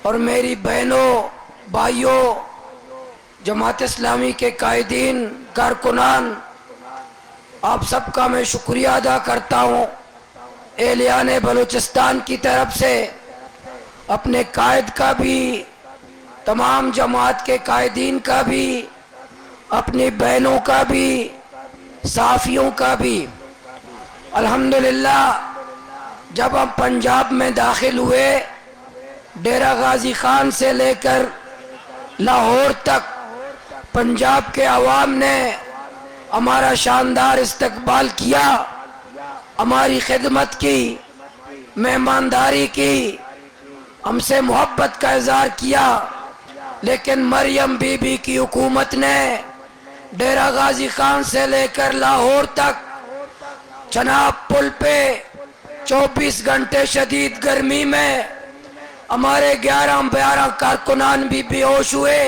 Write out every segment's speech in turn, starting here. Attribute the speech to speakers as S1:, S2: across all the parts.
S1: اور میری بہنوں بھائیوں، جماعت اسلامی کے قائدین کارکنان، آپ سب کا میں شکریہ ادا کرتا ہوں۔ اہلیان بلوچستان کی طرف سے اپنے قائد کا بھی، تمام جماعت کے قائدین کا بھی، اپنی بہنوں کا بھی، صحافیوں کا بھی۔ الحمدللہ جب ہم پنجاب میں داخل ہوئے، ڈیرہ غازی خان سے لے کر لاہور تک پنجاب کے عوام نے ہمارا شاندار استقبال کیا، ہماری خدمت کی، مہمانداری کی، ہم سے محبت کا اظہار کیا۔ لیکن مریم بی بی کی حکومت نے ڈیرہ غازی خان سے لے کر لاہور تک چناب پل پہ 24 گھنٹے شدید گرمی میں ہمارے 11 کارکنان بھی بے ہوش ہوئے۔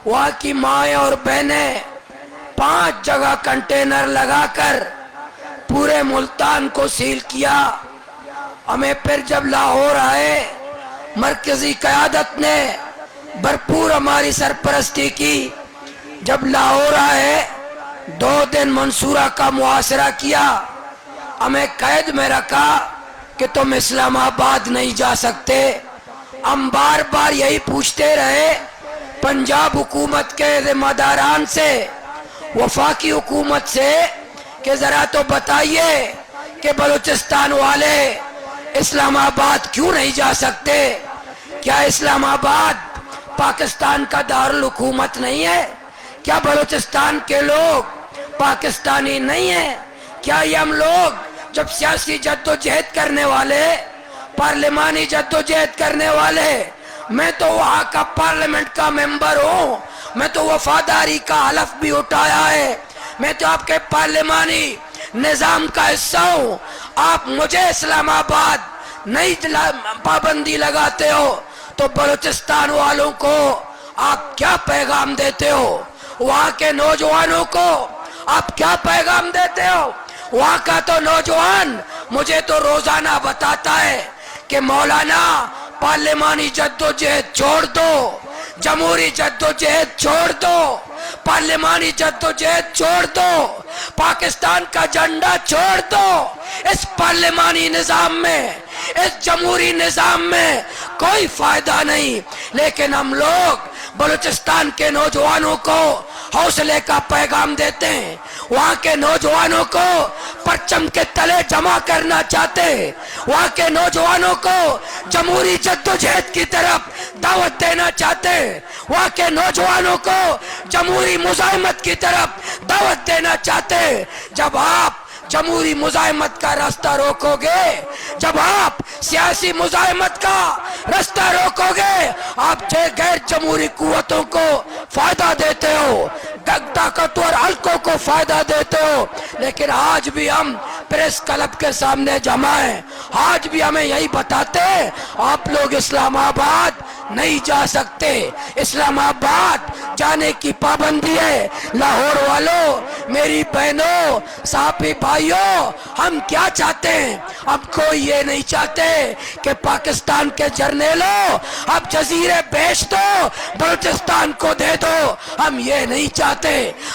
S1: وہاں کی مائیں اور بہنیں 5 جگہ کنٹینر لگا کر پورے ملتان کو سیل کیا۔ ہمیں پھر جب لاہور آئے، مرکزی قیادت نے بھرپور ہماری سرپرستی کی۔ جب لاہور آئے 2 دن منصورہ کا محاصرہ کیا، ہمیں قید میں رکھا کہ تم اسلام آباد نہیں جا سکتے۔ ہم بار بار یہی پوچھتے رہے پنجاب حکومت کے ذمہ داران سے، وفاقی حکومت سے، کہ ذرا تو بتائیے کہ بلوچستان والے اسلام آباد کیوں نہیں جا سکتے؟ کیا اسلام آباد پاکستان کا دارالحکومت نہیں ہے؟ کیا بلوچستان کے لوگ پاکستانی نہیں ہیں؟ کیا یہ ہم لوگ جب سیاسی جد و جہد کرنے والے، پارلیمانی جد و جہد کرنے والے، میں تو وہاں کا پارلیمنٹ کا ممبر ہوں، میں تو وفاداری کا حلف بھی اٹھایا ہے، میں تو آپ کے پارلیمانی نظام کا حصہ ہوں، آپ مجھے اسلام آباد نہیں پابندی لگاتے ہو تو بلوچستان والوں کو آپ کیا پیغام دیتے ہو؟ وہاں کے نوجوانوں کو آپ کیا پیغام دیتے ہو؟ وہاں کا تو نوجوان مجھے تو روزانہ بتاتا ہے کہ مولانا پارلیمانی جد و جہد چھوڑ دو، جمہوری جد و جہد چھوڑ دو، پارلیمانی جد و جہد چھوڑ دو، پاکستان کا جھنڈا چھوڑ دو۔ اس پارلیمانی نظام میں، اس جمہوری نظام میں کوئی فائدہ نہیں۔ لیکن ہم لوگ بلوچستان کے نوجوانوں کو حوصلے کا پیغام دیتے ہیں، وہاں کے نوجوانوں کو پرچم کے تلے جمع کرنا چاہتے ہیں، وہاں کے نوجوانوں کو جمہوری جد و جہد کی طرف دعوت دینا چاہتے ہیں، وہاں کے نوجوانوں کو جمہوری مزاحمت کی طرف دعوت دینا چاہتے ہیں۔ جب آپ جمہوری مزاحمت کا راستہ روکو گے، جب آپ سیاسی مزاحمت کا راستہ روکو گے، آپ غیر جمہوری قوتوں کو فائدہ دیتے ہو، طاقتور حلقوں کو فائدہ دیتے ہو۔ لیکن آج بھی ہم پریس کلب کے سامنے جمع ہیں، آج بھی ہمیں یہی بتاتے ہیں آپ لوگ اسلام آباد نہیں جا سکتے، اسلام آباد جانے کی پابندی ہے۔ لاہور والوں، میری بہنوں، صحافی بھائیوں، ہم کیا چاہتے ہیں؟ ہم کوئی یہ نہیں چاہتے کہ پاکستان کے جرنیلوں اب جزیرے بیچ دو، بلوچستان کو دے دو، ہم یہ نہیں چاہتے۔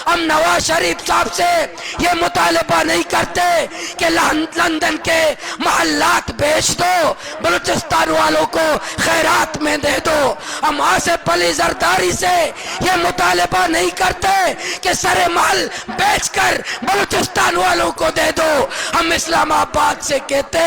S1: ہم نواز شریف صاحب سے یہ مطالبہ نہیں کرتے کہ لندن کے محلات بیچ دو، بلوچستان والوں کو خیرات میں دے دو۔ ہم آصف علی زرداری سے یہ مطالبہ نہیں کرتے کہ سر محل بیچ کر بلوچستان والوں کو دے دو۔ ہم اسلام آباد سے کہتے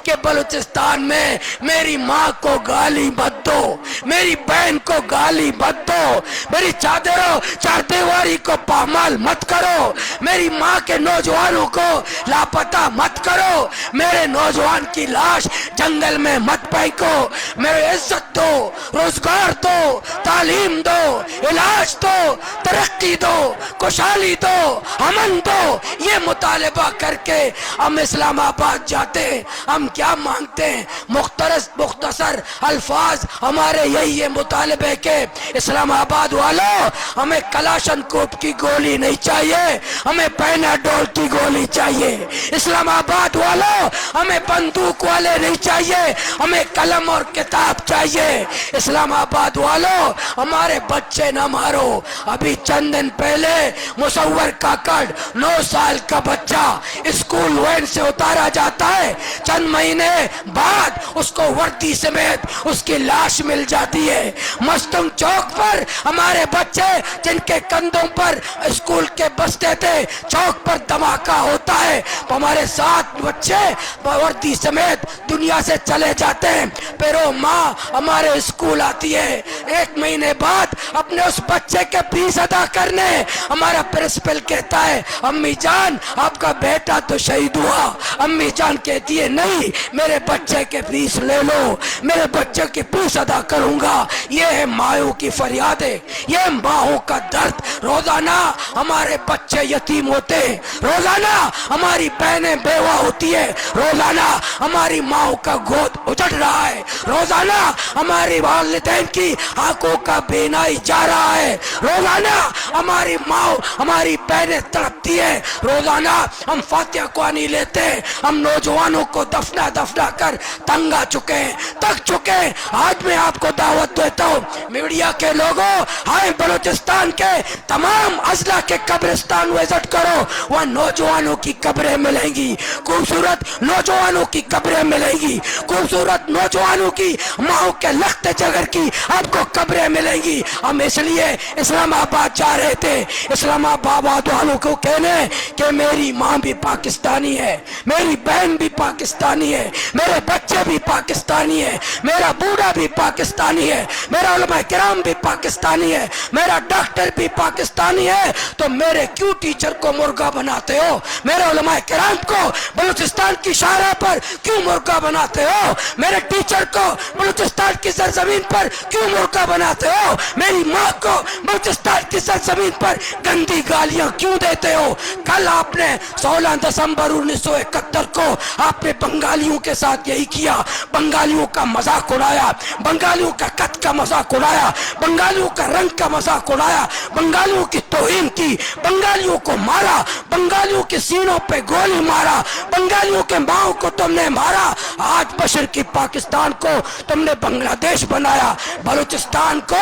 S1: کہ بلوچستان میں میری ماں کو گالی مت دو، میری بہن کو گالی مت دو، میری چادروں چار دیواری کو پامال مت کرو، میری ماں کے نوجوانوں کو لاپتہ مت کرو، میرے نوجوان کی لاش جنگل میں مت پھینکو، میرے عزت دو، روزگار دو، تعلیم دو، علاج دو، ترقی دو، خوشحالی دو، امن دو، یہ مطالبہ کر کے ہم اسلام آباد جاتے ہیں۔ ہم کیا مانگتے ہیں؟ مختصر الفاظ ہمارے یہی ہے مطالبے کے، اسلام آباد والوں ہمیں کلاشن کوپ کی گولی نہیں چاہیے، ہمیں پیناڈول کی گولی چاہیے۔ اسلام آباد والوں ہمیں بندوق والے نہیں چاہیے، ہمیں قلم اور کتاب چاہیے۔ اسلام آباد والوں ہمارے بچے نہ مارو۔ ابھی چند دن پہلے مصور کاکڑ 9 سال کا بچہ اسکول وین سے اتارا جاتا ہے، چند مہینے بعد اس کو وردی سمیت اس کی لاش مل جاتی ہے۔ مستم چوک پر ہمارے بچے جن کے کندھوں پر اسکول کے بستے تھے، چوک پر دھماکہ ہوتا ہے تو ہمارے 7 بچے وردی سمیت دنیا سے چلے جاتے ہیں۔ پھر وہ ماں ہمارے اسکول آتی ہے، 1 مہینے بعد اپنے اس بچے کے فیس ادا کرنے ہمارا پرنسپل کہتا ہے امی جان آپ کا بیٹا تو شہید ہوا۔ امی جان کہتی ہے نہیں، میرے بچے کے فیس لے لو، میرے بچے کی فیس ادا کروں گا۔ یہ ہے ماؤں کی فریادیں، یہ ماؤں کا درد۔ روزانہ ہمارے بچے یتیم ہوتے ہیں، روزانہ ہماری بہنیں بیوہ ہوتی ہے، روزانہ ہماری ماؤں کا گود اجڑ رہا ہے، روزانہ ہماری والدین کی آنکھوں کا بینائی جا رہا ہے، روزانہ ہماری ماں ہماری بہنیں تڑپتی ہے، روزانہ ہم فاتحہ خوانی لیتے ہیں، ہم نوجوانوں کو دفنا کر تنگ آ چکے ہیں، تک چکے ہیں۔ آج میں آپ کو دعوت دیتا ہوں میڈیا کے لوگوں، آئیں بلوچستان کے تمام اضلاع کے قبرستان وزٹ کرو، وہاں نوجوانوں کی قبریں ملیں گی، خوبصورت نوجوانوں کی قبریں ملیں گی، خوبصورت نوجوانوں کی ماؤں کے لخت جگر کی آپ کو قبریں ملیں گی۔ ہم اس لیے اسلام آباد جا رہے تھے، اسلام آباد والوں کو کہنے کہ میری ماں بھی پاکستانی ہے، میری بہن بھی پاکستانی ہے، میرے بچے بھی پاکستانی ہے، میرا بوڑھا بھی پاکستانی ہے، میرا علماء کرام بھی پاکستانی ہے، میرا ڈاکٹر بھی پاکستانی ہے، تو میرے کیوں ٹیچر کو مرغا بناتے ہو؟ میرے علماء کرام کو بلوچستان کی شاہراہ پر کیوں مرغا بناتے ہو؟ میرے ٹیچر کو بلوچستان کی سرزمین پر کیوں مرغا بناتے ہو؟ میری ماں کو بلوچستان کی سرزمین پر گندی گالیاں کیوں دیتے ہو؟ کل آپ نے 16 دسمبر 1971 کو آپ نے بنگالیوں کے ساتھ یہی کیا، بنگالیوں کا مذاق اڑایا، بنگالیوں کا قد کا مذاق اڑایا، بنگالیوں کا رنگ کا مذاق اڑایا، بنگالیوں کی توہین کی، بنگالیوں کو مارا، بنگالیوں کے سینوں پہ گولی مارا، بنگالیوں کے ماؤں کو تم نے مارا۔ آج مشرقی پاکستان کو تم نے بنگلہ دیش بنایا، بلوچستان کو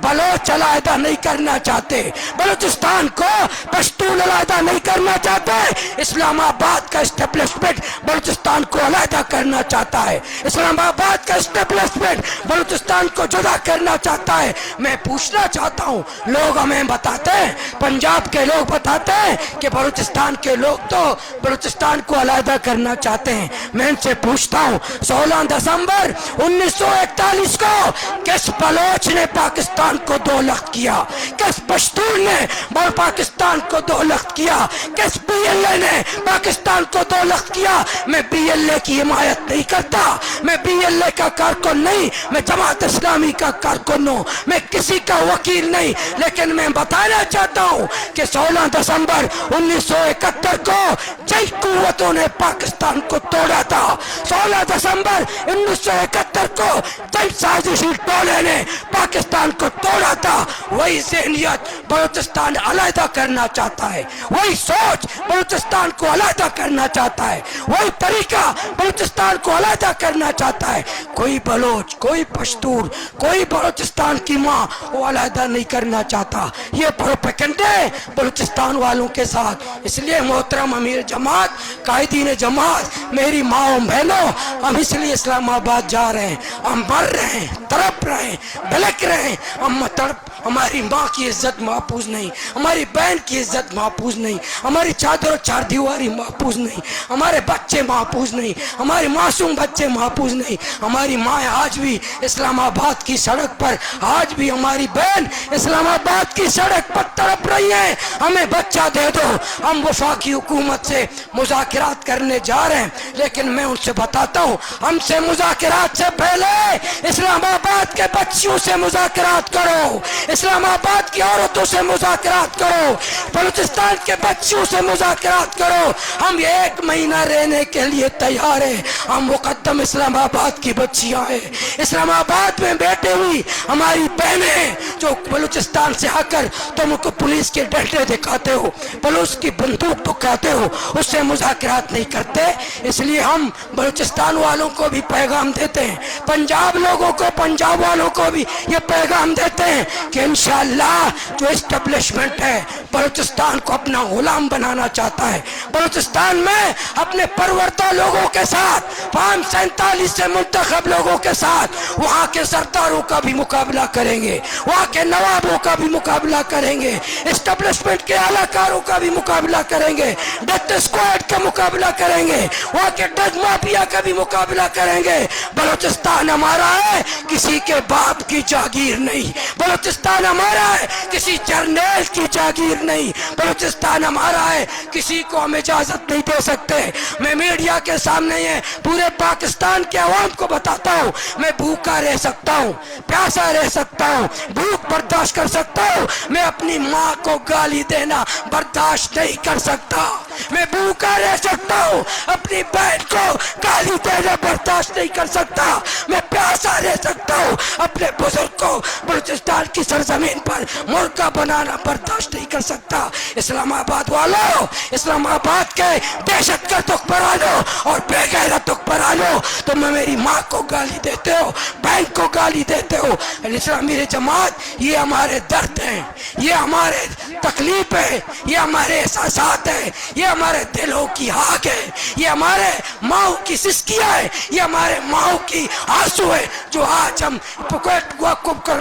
S1: بلوچ علیحدہ نہیں کرنا چاہتے، بلوچستان کو پشتون علیحدہ نہیں کرنا چاہتے، اسلام آباد کا اسٹیبلشمنٹ بلوچستان کو علیحدہ کرنا چاہتا ہے، اسلام آباد کا اسٹیبلشمنٹ بلوچستان کو جدا کرنا چاہتا ہے۔ میں پوچھنا چاہتا ہوں، لوگ ہمیں بتاتے ہیں، پنجاب کے لوگ بتاتے ہیں کہ بلوچستان کے لوگ تو بلوچستان کو علیحدہ کرنا چاہتے ہیں۔ میں ان سے پوچھتا ہوں 16 دسمبر 1941 کو کس بلوچ نے پاکستان کو 2 لخت کیا؟ کس پشتون نے پاکستان کو 2 لخت کیا؟ کس بی ایل اے نے پاکستان کو 2 لخت کیا؟ میں بی ایل اے کی حمایت نہیں کرتا، میں بی ایل اے کا کارکن نہیں، میں جماعت اسلامی کا کارکن ہوں، میں کسی کا وکیل نہیں، لیکن میں بتانا چاہتا ہوں کہ 16 دسمبر 1971 کو جن قوتوں نے پاکستان کو توڑا تھا، 16 دسمبر 1971 کو جن سازشی ٹولے نے پاکستان کو توڑا تھا، وہی ذہنیت بلوچستان علیحدہ کرنا چاہتا ہے، وہی سوچ بلوچستان کو علیحدہ کرنا چاہتا ہے، وہی طریقہ بلوچستان کو علیحدہ کرنا چاہتا ہے۔ کوئی بلوچ، کوئی پشتون، کوئی بلوچستان کی ماں وہ علیحدہ نہیں کرنا چاہتا۔ یہ پروپیگنڈے بلوچستان والوں کے ساتھ۔ اس لیے محترم امیر جماعت، قائدین جماعت، میری ماں و بہنوں، ہم اس لیے اسلام آباد جا رہے ہیں، ہم مر رہے ہیں، تڑپ رہے ہیں، بلک رہے ہیں، ہماری ماں کی عزت محفوظ نہیں، ہماری بہن کی عزت محفوظ نہیں، ہماری چادر و چار دیواری محفوظ نہیں، ہمارے بچے محفوظ نہیں، ہمارے معصوم بچے محفوظ نہیں۔ ہماری ماں آج بھی اسلام آباد کی سڑک پر، آج بھی ہماری بہن اسلام آباد کی سڑک پر تڑپ رہی ہیں، ہمیں بچہ دے دو۔ ہم وفاقی حکومت سے مذاکرات کرنے جا رہے ہیں، لیکن میں ان سے بتاتا ہوں، ہم سے مذاکرات سے پہلے اسلام آباد کے کے بچیوں سے مذاکرات کرو، اسلام آباد کی عورتوں سے مذاکرات کرو، بلوچستان کے بچیوں سے مذاکرات کرو، ہم 1 مہینہ رہنے کے لیے تیار ہیں۔ ہم مقدم اسلام آباد کی بچیاں ہیں، اسلام آباد میں بیٹھے ہوئی ہماری بہنیں جو بلوچستان سے آ کر تم کو پولیس کے ڈنڈے دکھاتے ہو، پولیس کی بندوق دکھاتے ہو، اس سے مذاکرات نہیں کرتے۔ اس لیے ہم بلوچستان والوں کو بھی پیغام دیتے ہیں، پنجاب لوگوں کو، پنجاب والوں کو بھی یہ پیغام دیتے ہیں کہ انشاءاللہ جو اسٹیبلشمنٹ ہے بلوچستان کو اپنا غلام بنانا چاہتا ہے، بلوچستان میں اپنے پروردہ لوگوں کے ساتھ، 47 سے منتخب لوگوں کے ساتھ وہاں کے سرداروں کا بھی مقابلہ کریں گے، وہاں کے نوابوں کا بھی مقابلہ کریں گے، اسٹیبلشمنٹ کے اعلی کاروں کا بھی مقابلہ کریں گے، ڈیتھ اسکواڈ کا مقابلہ کریں گے، وہاں کے ڈرگ مافیا کا بھی مقابلہ کریں گے۔ بلوچستان ہمارا ہے، کسی کے باپ کی جاگیر نہیں، بلوچستان ہمارا ہے، کسی جرنیل کی جاگیر نہیں، بلوچستان ہمارا ہے، کسی کو ہم اجازت نہیں دے سکتے۔ میں میڈیا کے سامنے یہ پورے پاکستان کے عوام کو بتاتا ہوں، میں بھوکا رہ سکتا ہوں، پیاسا رہ سکتا ہوں، بھوک برداشت کر سکتا ہوں، میں اپنی ماں کو گالی دینا برداشت نہیں کر سکتا، میں بھوکا رہ سکتا ہوں، اپنی بہن کو گالی دینا برداشت نہیں کر سکتا، میں پیاسا رہ سکتا ہوں، اپنے بزرگ کو بلوچستان کی سرزمین پر مرغا بنانا برداشت نہیں کر سکتا۔ اسلام آباد والوں، اسلام آباد کے دہشت گرد حکمرانوں اور بے غیرت حکمرانوں، تم میری ماں کو گالی دیتے ہو، بہن کو گالی دیتے ہو۔ اسلامی جماعت، یہ ہمارے درد ہیں، یہ ہمارے تکلیف ہے، یہ ہمارے احساسات ہیں، یہ ہمارے دلوں کی آگ ہے، یہ ہمارے ماؤں کی سسکیاں ہے، یہ ہمارے ماؤں کی آنسو ہے، جو آج ہم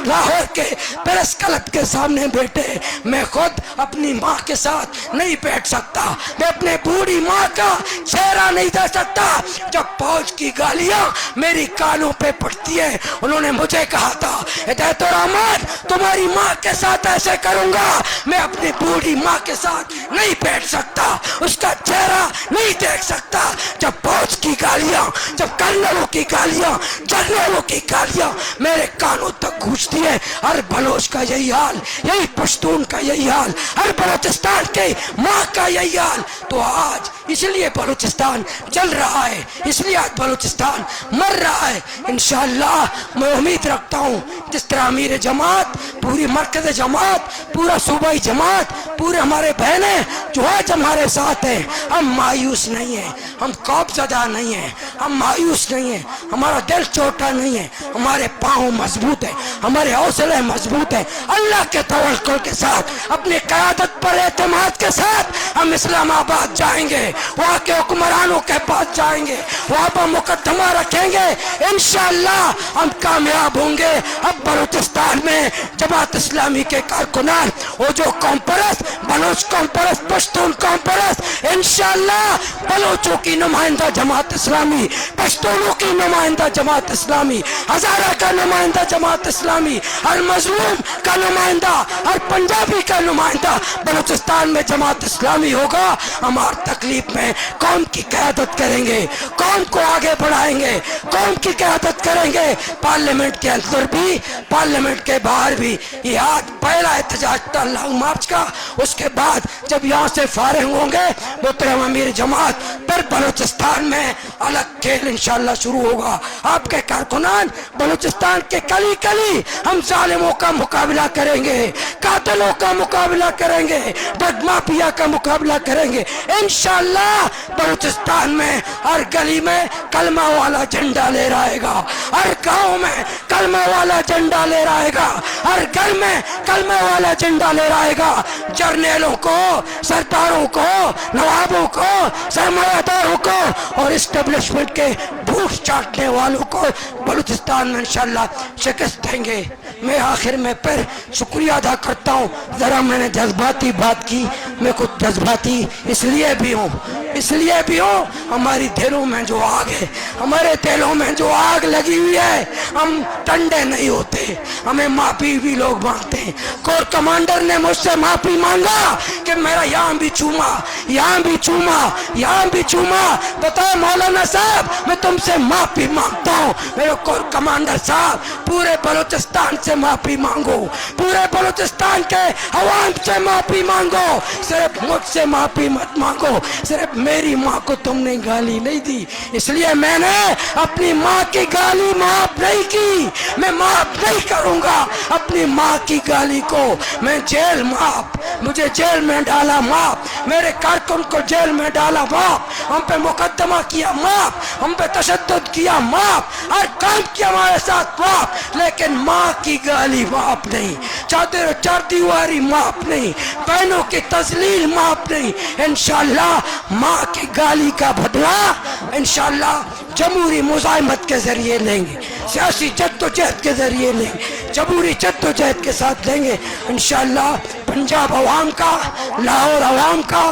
S1: لاہور کے پریس کلب کے سامنے بیٹھے۔ میں خود اپنی ماں کے ساتھ نہیں بیٹھ سکتا، میں اپنے بوڑھی ماں کا چہرہ نہیں دے سکتا جب فوج کی گالیاں میری کانوں پہ پڑتی ہیں۔ انہوں نے مجھے کہا تھا ہدایت الرحمان تمہاری ماں کے ساتھ ایسے کروں گا، میں اپنی بوڑھی ماں کے ساتھ نہیں بیٹھ سکتا، اس کا چہرہ نہیں دیکھ سکتا جب فوج کی گالیاں، جب کرنلوں کی گالیاں، جنرلوں کی گالیاں میرے کانوں تک گونجتی ہیں۔ ہر بلوچ کا یہی حال، یہی پشتون کا یہی حال، ہر بلوچستان کی ماں کا یہی حال۔ تو آج اس لیے بلوچستان چل رہا ہے، اس لیے آج بلوچستان مر رہا ہے۔ انشاءاللہ میں امید رکھتا ہوں جس طرح امیر جماعت، پوری مرکز جماعت، پورا صوبائی جماعت، پورے ہمارے بہنیں جو آج ہمارے ساتھ ہیں، ہم مایوس نہیں ہیں، ہم خوف زدہ نہیں ہیں، ہم مایوس نہیں ہیں، ہمارا دل چھوٹا نہیں ہے، ہمارے پاؤں مضبوط ہیں، ہمارے حوصلے مضبوط ہیں۔ اللہ کے توکل کے ساتھ، اپنی قیادت پر اعتماد کے ساتھ ہم اسلام آباد جائیں گے، وہاں کے حکمرانوں کے پاس جائیں گے، وہاں پر مقدمہ رکھیں گے، انشاءاللہ ہم کامیاب ہوں گے۔ اب بلوچستان میں جماعت اسلامی کے کارکنان، وہ جو قوم پرست، بلوچ قوم پرست، پشتون قوم پرست، انشاءاللہ بلوچوں کی نمائندہ جماعت اسلامی، پشتونوں کی نمائندہ جماعت اسلامی، ہزارہ کا نمائندہ جماعت اسلامی، ہر مظلوم کا نمائندہ، ہر پنجابی کا نمائندہ بلوچستان میں جماعت اسلامی ہوگا۔ ہماری تکلیف میں قوم کی قیادت کریں گے، قوم کو آگے بڑھائیں گے، قوم کی قیادت کریں گے، پارلیمنٹ کے اندر بھی، پارلیمنٹ کے باہر بھی۔ یہ آج پہلا احتجاج تھا اللہ مارچ کا، اس کے بعد جب یہاں سے فارغ ہوں گے محترم امیر جماعت، پر بلوچستان میں الگ کھیل انشاءاللہ شروع ہوگا۔ آپ کے کارکنان بلوچستان کے کلی کلی ہم ظالموں کا مقابلہ کریں گے، قاتلوں کا مقابلہ کریں گے، ڈرگ مافیا کا مقابلہ کریں گے انشاءاللہ۔ بلوچستان میں ہر گلی میں کلمہ والا جھنڈا لے رہے گا، ہر گاؤں میں کلمہ والا جھنڈا لے رہے گا، ہر گھر میں کلمہ والا جھنڈا لے رہے گا۔ جرنیلوں کو، سرداروں کو، نوابوں کو، سرمایہ داروں کو اور اسٹیبلشمنٹ کے بھوک چاٹنے والوں کو بلوچستان میں انشاءاللہ شکست دیں گے۔ میں آخر میں پھر شکریہ ادا کرتا ہوں، ذرا میں نے جذباتی بات کی، میں کچھ جذباتی اس لیے بھی ہوں اس لیے بھی ہو ہماری دلوں میں جو آگ ہے، ہمارے دلوں میں جو آگ لگی ہوئی ہے، ہم ٹنڈے نہیں ہوتے، ہمیں معافی بھی لوگ مانگتے ہیں۔ کور کمانڈر نے مجھ سے معافی مانگا کہ میرا یہاں بھی چوما، یہاں بھی چوما، یہاں بھی چوما۔ بتاؤ مولانا صاحب میں تم سے معافی مانگتا ہوں، میرے کور کمانڈر صاحب پورے بلوچستان سے معافی مانگو، پورے بلوچستان کے عوام سے معافی مانگو، صرف مجھ سے معافی مت مانگو۔ صرف میری ماں کو تم نے گالی نہیں دی، اس لیے میں نے اپنی ماں کی گالی معاف نہیں کی، میں معاف نہیں کروں گا اپنی ماں کی گالی کو۔ میں جیل معاف، مجھے جیل میں ڈالا معاف، میرے کارکن کو جیل میں ڈالا معاف، ہم پہ مقدمہ کیا معاف، ہم پہ تشدد کیا معاف، ہر کام کیا ہمارے ساتھ معاف، لیکن ماں کی گالی معاف نہیں، چار دیواری معاف نہیں، بہنوں کی تذلیل معاف نہیں۔ انشاءاللہ ماں کی گالی کا بدلہ انشاءاللہ جمہوری مزاحمت کے ذریعے لیں گے، سیاسی جد و جہد کے ذریعے لیں گے، جمہوری جد و جہد کے ساتھ لیں گے انشاءاللہ۔ پنجاب عوام کا، لاہور عوام کا،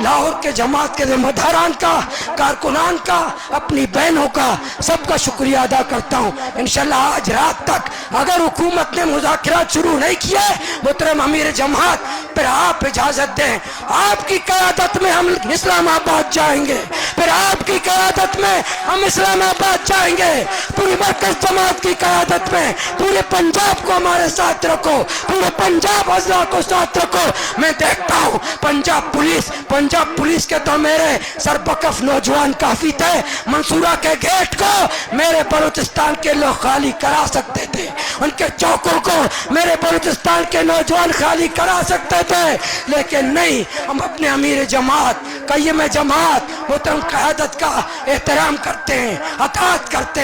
S1: لاہور کے جماعت کے ذمہ داران کا، کارکنان کا، اپنی بہنوں کا، سب کا شکریہ ادا کرتا ہوں۔ انشاءاللہ آج رات تک اگر حکومت نے مذاکرات شروع نہیں کیے، محترم امیر جماعت پھر آپ اجازت دیں، آپ کی قیادت میں ہم اسلام آباد جائیں گے، پھر آپ کی قیادت میں ہم اسلام آباد جائیں گے، پوری مرکز جماعت کی قیادت میں پورے پنجاب کو ہمارے ساتھ رکھو، پورے پنجاب اضلاع کو ساتھ رکھو۔ میں دیکھتا ہوں پنجاب پولیس کے تو میرے سربکف نوجوان کافی تھے، منصورہ کے گیٹ کو میرے بلوچستان کے لوگ خالی کرا سکتے تھے، ان کے چوکوں کو میرے بلوچستان کے نوجوان خالی کرا سکتے تھے، لیکن نہیں، ہم اپنے امیر جماعت، قیم جماعت، محترم قیادت کا احترام کرتے ہیں، اطاعت کرتے ہیں۔